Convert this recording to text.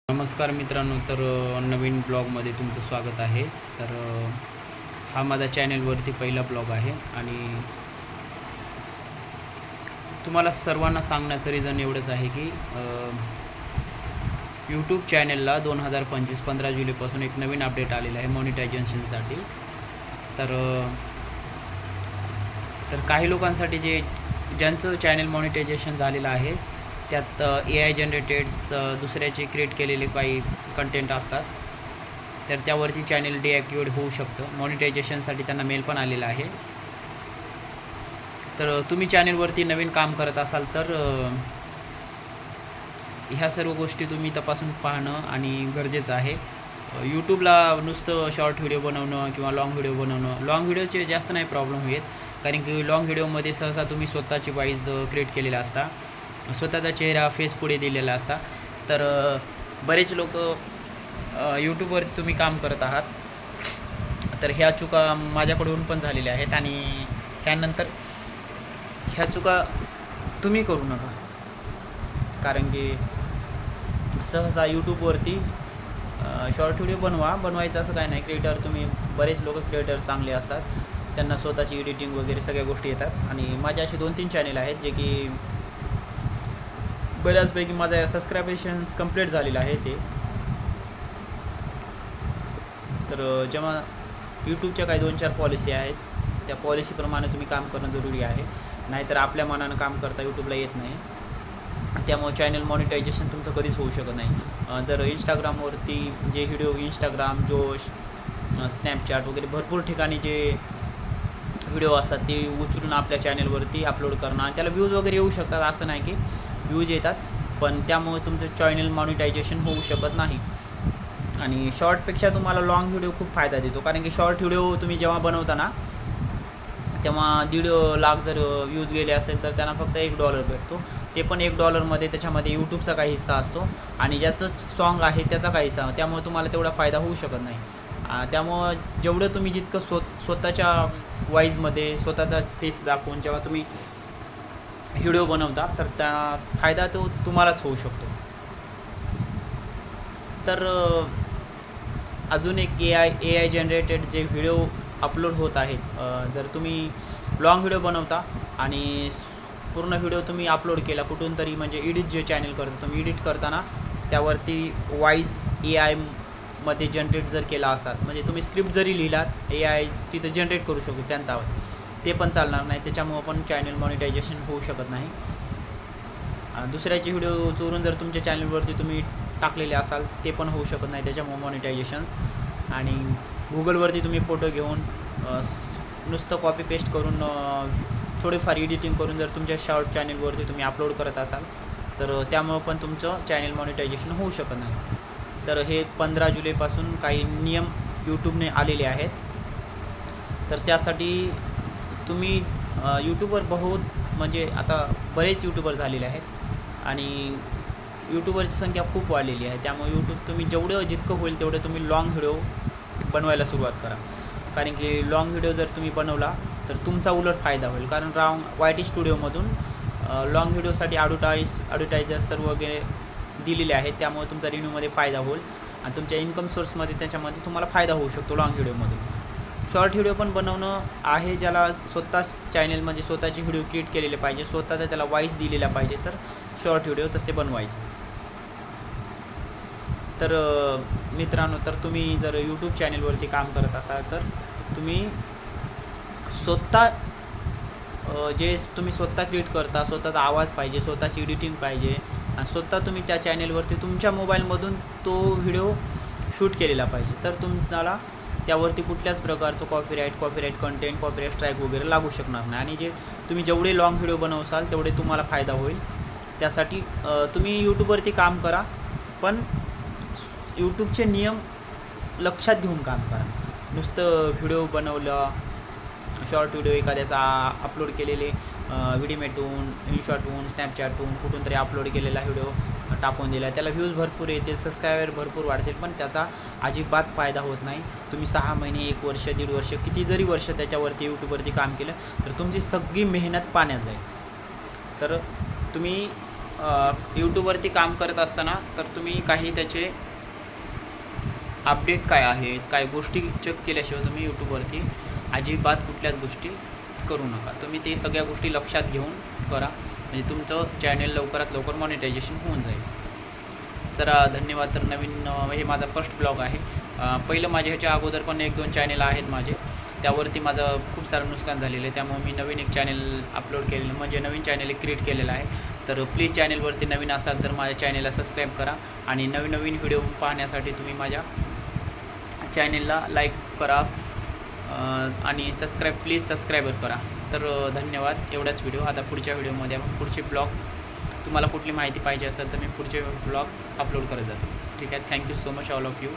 नमस्कार मित्रांनो, तर नवीन ब्लॉगमध्ये तुमचं स्वागत आहे. तर हा माझा चॅनलवरती पहिला ब्लॉग आहे आणि तुम्हाला सर्वांना सांगण्याचं रिझन एवढंच आहे की यूट्यूब चॅनलला 2025 15 जुलैपासून एक नवीन अपडेट आलेला आहे मॉनिटायझेशनसाठी. तर काही लोकांसाठी ज्यांचं चॅनल मॉनिटायझेशन झालेलं आहे त्यात AI जनरेटेड्स दुसऱ्याचे क्रिएट केलेले काही कंटेंट असतात, तर त्यावरती चॅनल डिॲक्टिवेट होऊ शकतं. मॉनिटायझेशनसाठी त्यांना मेल पण आलेला आहे. तर तुम्ही चॅनलवरती नवीन काम करत असाल तर ह्या सर्व गोष्टी तुम्ही तपासून पाहणं आणि गरजेचं आहे. यूट्यूबला नुसतं शॉर्ट व्हिडिओ बनवणं किंवा लाँग व्हिडिओ बनवणं, लाँग व्हिडिओचे जास्त नाही प्रॉब्लेम येत, कारण की लाँग व्हिडिओमध्ये सहसा तुम्ही स्वतःची वॉईस क्रिएट केलेला असता, स्वतःचा चेहरा फेस पुढे दिलेला असता. तर बरेच लोक यूट्यूबवर तुम्ही काम करत आहात, तर ह्या चुका माझ्याकडून पण झालेल्या आहेत आणि त्यानंतर ह्या चुका तुम्ही करू नका. कारण की सहसा यूट्यूबवरती शॉर्ट व्हिडिओ बनवायचं असं काय नाही. क्रिएटर तुम्ही बरेच लोक क्रिएटर चांगले असतात, त्यांना स्वतःची एडिटिंग वगैरे सगळ्या गोष्टी येतात. आणि माझे असे 2-3 चॅनल आहेत जे की बऱ्याचपैकी माझ्या सबस्क्रायबेशन्स कंप्लीट झालेलं आहे ते. तर जेव्हा यूट्यूबच्या काही 2-4 पॉलिसी आहेत, त्या पॉलिसीप्रमाणे तुम्ही काम करणं जरुरी आहे, नाहीतर आपल्या मनानं काम करता यूट्यूबला येत नाही. त्यामुळे चॅनल मॉनिटायझेशन तुमचं कधीच होऊ शकत नाही. जर इंस्टाग्रामवरती जे व्हिडिओ, इंस्टाग्राम, जोश, स्नॅपचॅट वगैरे भरपूर ठिकाणी जे व्हिडिओ असतात ते उचलून आपल्या चॅनलवरती अपलोड करणं आणि त्याला व्ह्यूज वगैरे येऊ शकतात, असं नाही की व्ह्यूज येतात, पण त्यामुळे तुमचं चॅनल मॉनिटायझेशन होऊ शकत नाही. आणि शॉर्टपेक्षा तुम्हाला लाँग व्हिडिओ खूप फायदा देतो, कारण की शॉर्ट व्हिडिओ तुम्ही जेव्हा बनवता ना, तेव्हा 1.5 लाख जर व्ह्यूज गेले असेल तर त्यांना फक्त $1 भेटतो. ते पण $1 त्याच्यामध्ये यूट्यूबचा काही हिस्सा असतो आणि ज्याचं सॉन्ग आहे त्याचा काही हिस्सा, त्यामुळे तुम्हाला तेवढा फायदा होऊ शकत नाही. त्यामुळं जेवढं तुम्ही जितकं स्वतःच्या वॉईसमध्ये स्वतःचा फेस दाखवून जेव्हा तुम्ही व्हिडिओ बनवता, तर त्या फायदा तो तुम्हालाच होऊ शकतो. तर अजून एक AI जनरेटेड जे व्हिडिओ अपलोड होत आहेत, जर तुम्ही लाँग व्हिडिओ बनवता आणि पूर्ण व्हिडिओ तुम्ही अपलोड केला कुठून तरी, म्हणजे एडिट जे चॅनल करता तुम्ही, एडिट करताना त्यावरती वॉईस AIमध्ये जनरेट जर केला असाल, म्हणजे तुम्ही स्क्रिप्ट जरी लिहिलात, AI तिथं जनरेट करू शकतो त्यांचा आवाज, ते पण चालणार नाही. त्याच्यामुळं पण चॅनल मॉनिटायझेशन होऊ शकत नाही. दुसऱ्याचे व्हिडिओ चोरून जर तुमच्या चॅनलवरती तुम्ही टाकलेले असाल, ते पण होऊ शकत नाही त्याच्यामुळे मॉनिटायझेशन्स. आणि गुगलवरती तुम्ही फोटो घेऊन नुसतं कॉपी पेस्ट करून थोडीफार एडिटिंग करून जर तुमच्या शॉर्ट चॅनलवरती तुम्ही अपलोड करत असाल, तर त्यामुळं पण तुमचं चॅनल मॉनिटायझेशन होऊ शकत नाही. तर हे 15 जुलैपासून काही नियम यूट्यूबने आलेले आहेत. तर त्यासाठी तुम्ही यूट्यूबवर म्हणजे आता बरेच यूट्यूबर झालेले आहेत आणि यूट्यूबरची संख्या खूप वाढलेली आहे. त्यामुळे तुम्ही जितकं होईल तेवढं तुम्ही लाँग व्हिडिओ बनवायला सुरुवात करा. कारण की लाँग व्हिडिओ जर तुम्ही बनवला तर तुमचा उलट फायदा होईल, कारण YT स्टुडिओमधून लाँग व्हिडिओसाठी ॲडव्हर्टायझर्स सर्व वगैरे दिलेले आहेत. त्यामुळे तुमचा रिव्ह्यूमध्ये फायदा होईल आणि तुमच्या इन्कम सोर्समध्ये त्याच्यामध्ये तुम्हाला फायदा होऊ शकतो लाँग व्हिडिओमधून. शॉर्ट व्हिडिओ पण बनवणं आहे, ज्याला स्वतःच चॅनल म्हणजे स्वतःचे व्हिडिओ क्रिएट केलेले पाहिजे, स्वतःचा त्याला वॉईस दिलेला पाहिजे, तर शॉर्ट व्हिडिओ तसे बनवायचे. तर मित्रांनो, तर तुम्ही जर यूट्यूब चॅनलवरती काम करत असाल तर तुम्ही स्वतः जे तुम्ही स्वतः क्रिएट करता, स्वतःचा आवाज पाहिजे, स्वतःची एडिटिंग पाहिजे आणि स्वतः तुम्ही त्या चॅनलवरती तुमच्या मोबाईलमधून तो व्हिडिओ शूट केलेला पाहिजे, तर तुम्हाला त्यावरती कुठल्याच प्रकारचं कॉपीराईट कंटेंट, कॉपीराईट स्ट्राईक वगैरे लागू शकणार नाही. आणि तुम्ही जेवढे लाँग व्हिडिओ बनवसाल तेवढे तुम्हाला फायदा होईल. त्यासाठी तुम्ही यूट्यूबवरती काम करा, पण यूट्यूबचे नियम लक्षात घेऊन काम करा. नुसतं व्हिडिओ बनवलं, शॉर्ट व्हिडिओ एखाद्याचा अपलोड केलेले व्हिडिओमेटून, इनशॉटहून, स्नॅपचॅटहून कुठून तरी अपलोड केलेला व्हिडिओ टाकून दिला, त्याला व्ह्यूज भरपूर येतील, सबस्क्रायबर भरपूर वाढतील, पण त्याचा अजिबात फायदा होत नाही. तुम्ही 6 महिने, 1 वर्ष, 1.5 वर्ष, किती जरी वर्ष त्याच्यावरती यूट्यूबवरती काम केलं तर तुमची सगळी मेहनत पाण्यात जाईल. तर तुम्ही यूट्यूबवरती काम करत असताना तर तुम्ही काही त्याचे अपडेट काय आहेत, काय गोष्टी चेक केल्याशिवाय तुम्ही यूट्यूबवरती अजिबात कुठल्याच गोष्टी करू नका. तुम्ही ते सगळ्या गोष्टी लक्षात घेऊन करा, म्हणजे तुमचं चॅनेल लवकरात लवकर मॉनिटायझेशन होऊन जाईल. चला धन्यवाद. तर नवीन हे माझा फर्स्ट ब्लॉग आहे. पहिलं माझ्या ह्याच्या अगोदर पण 1-2 चॅनेल आहेत माझे, त्यावरती माझं खूप सारं नुकसान झालेलं आहे. त्यामुळे मी नवीन एक चॅनेल अपलोड केलेलं, म्हणजे नवीन चॅनेल एक क्रिएट केलेलं आहे. तर प्लीज चॅनेलवरती नवीन असाल तर माझ्या चॅनेलला सबस्क्राईब करा आणि नवीन व्हिडिओ पाहण्यासाठी तुम्ही माझ्या चॅनेलला लाईक करा आणि प्लीज सबस्क्राईबर करा. तर धन्यवाद. एवढाच व्हिडिओ. आता पुढच्या व्हिडिओमध्ये आपण पुढचे ब्लॉग, तुम्हाला कुठली माहिती पाहिजे असेल तर मी पुढचे ब्लॉग अपलोड करत जातो. ठीक आहे. Thank you so much all of you.